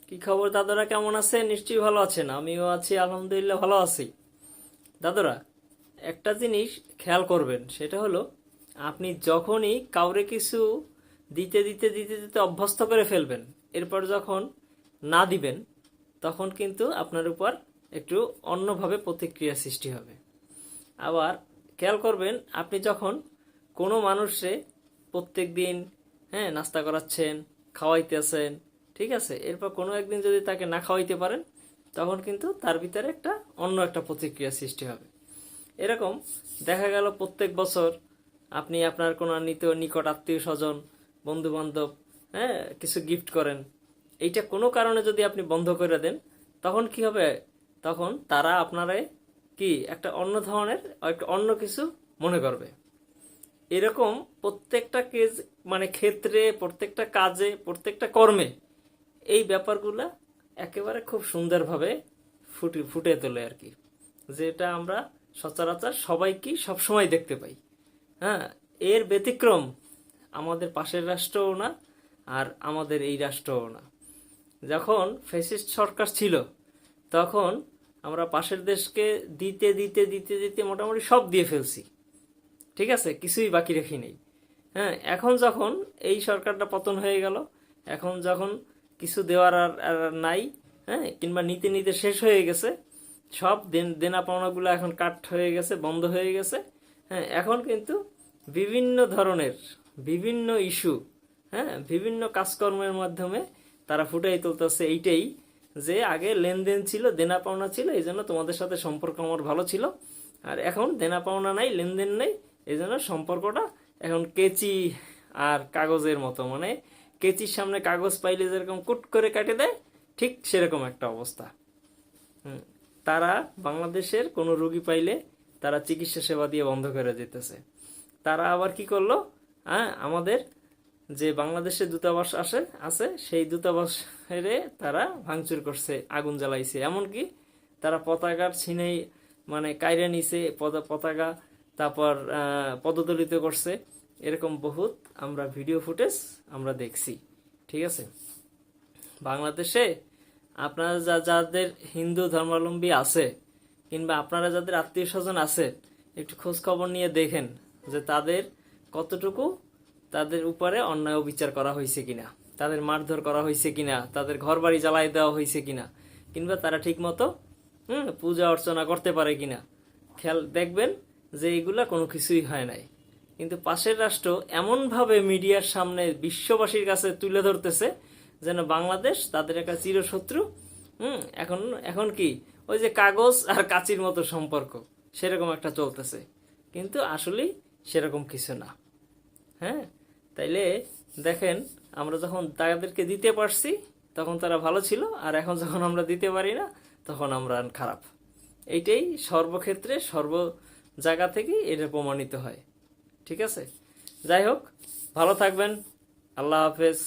কি খবর দাদারা, কেমন আছেন? নিশ্চয়ই ভালো আছেন। আমিও আছি, আলহামদুলিল্লাহ ভালো আছি। দাদারা, একটা জিনিস খেয়াল করবেন, সেটা হলো আপনি যখনই কাউরে কিছু দিতে দিতে দিতে দিতে অভ্যস্ত করে ফেলবেন, এরপর যখন না দিবেন, তখন কিন্তু আপনার উপর একটু অন্যভাবে প্রতিক্রিয়া সৃষ্টি হবে। আবার খেয়াল করবেন, আপনি যখন কোনো মানুষে প্রত্যেক দিন নাস্তা করাচ্ছেন, খাওয়াইতেছেন, ঠিক আছে, এরপর কোনো একদিন যদি তাকে না খাওয়াইতে পারেন, তখন কিন্তু তার ভিতরে অন্য একটা প্রতিক্রিয়া সৃষ্টি হবে। এরকম দেখা গেল প্রত্যেক বছর আপনি আপনার কোনো নিকট আত্মীয় স্বজন, বন্ধু বান্ধব কিছু গিফট করেন, এইটা কোনো কারণে যদি আপনি বন্ধ করে দেন, তখন কি হবে? তখন তারা আপনারে কি একটা অন্য ধরনের একটা অন্য কিছু মনে করবে। এরকম প্রত্যেকটা কেজ ক্ষেত্রে, প্রত্যেকটা কাজে, প্রত্যেকটা কর্মে এই ব্যাপারগুলা একেবারে খুব সুন্দরভাবে ফুটে তোলে আর কি, যেটা আমরা সচরাচর সবাইকে সবসময় দেখতে পাই। হ্যাঁ, এর ব্যতিক্রম আমাদের পাশের রাষ্ট্রও না, আর আমাদের এই রাষ্ট্রও না। যখন ফ্যাসিস্ট সরকার ছিল, তখন আমরা পাশের দেশকে দিতে দিতে দিতে দিতে মোটামুটি সব দিয়ে ফেলছি, ঠিক আছে, কিছুই বাকি রেখি নেই। হ্যাঁ, এখন যখন এই সরকারটা পতন হয়ে গেল, এখন যখন কিছু দেওয়ার আর নাই, কিংবা নিতে নিতে শেষ হয়ে গেছে, সব দেনা পাওনাগুলো এখন কাট হয়ে গেছে, বন্ধ হয়ে গেছে। এখন কিন্তু বিভিন্ন ধরনের বিভিন্ন ইস্যু, বিভিন্ন কাজকর্মের মাধ্যমে তারা ফুটাই তুলতেছে এইটাই, যে আগে লেনদেন ছিল, দেনা পাওনা ছিল, এই জন্য তোমাদের সাথে সম্পর্ক আমার ভালো ছিল, আর এখন দেনা পাওনা নাই, লেনদেন নেই, এই জন্য সম্পর্কটা এখন কেচি আর কাগজের মতো, কেচির সামনে কাগজ পাইলে যেরকম কুট করে কাটে দেয়, ঠিক সেরকম একটা অবস্থা। তারা বাংলাদেশের কোনো রোগী পাইলে তারা চিকিৎসা সেবা দিয়ে বন্ধ করে দিতেছে। তারা আবার কি করলো, আমাদের যে বাংলাদেশের দূতাবাস আছে সেই দূতাবাসের তারা ভাঙচুর করছে, আগুন জ্বালাইছে, এমনকি তারা পতাকার ছিনেই কাইরে নিছে পতাকা, তারপর পদদলিত করছে। এরকম বহুত আমরা ভিডিও ফুটেজ আমরা দেখছি, ঠিক আছে। বাংলাদেশে আপনারা যাদের হিন্দু ধর্মাবলম্বী আছে, কিংবা আপনারা যাদের আত্মীয় স্বজন আছে, একটু খোঁজ খবর নিয়ে দেখেন যে তাদের কতটুকু তাদের উপরে অন্যায় অবিচার করা হয়েছে কিনা, তাদের মারধর করা হয়েছে কিনা, তাদের ঘর বাড়ি জ্বালাই দেওয়া হয়েছে কিনা, কিংবা তারা ঠিক মতো পূজা অর্চনা করতে পারে কিনা। খেয়াল দেখবেন যে এগুলা কোনো কিছুই হয় নাই। কিন্তু পাশের রাষ্ট্র এমনভাবে মিডিয়ার সামনে বিশ্ববাসীর কাছে তুলে ধরতেছে যেন বাংলাদেশ তাদের একটা চিরশত্রু। এখন এখন কি ওই যে কাগজ আর কাচির মতো সম্পর্ক, সেরকম একটা চলতেছে, কিন্তু আসলেই সেরকম কিছু না। তাইলে দেখেন, আমরা যখন তাদেরকে দিতে পারছি তখন তারা ভালো ছিল, আর এখন যখন আমরা দিতে পারি না তখন আমরা খারাপ। এইটাই সর্বক্ষেত্রে সর্ব জায়গা থেকেই এটা প্রমাণিত হয়, ঠিক আছে। যাই হোক, ভালো থাকবেন, আল্লাহ হাফেজ।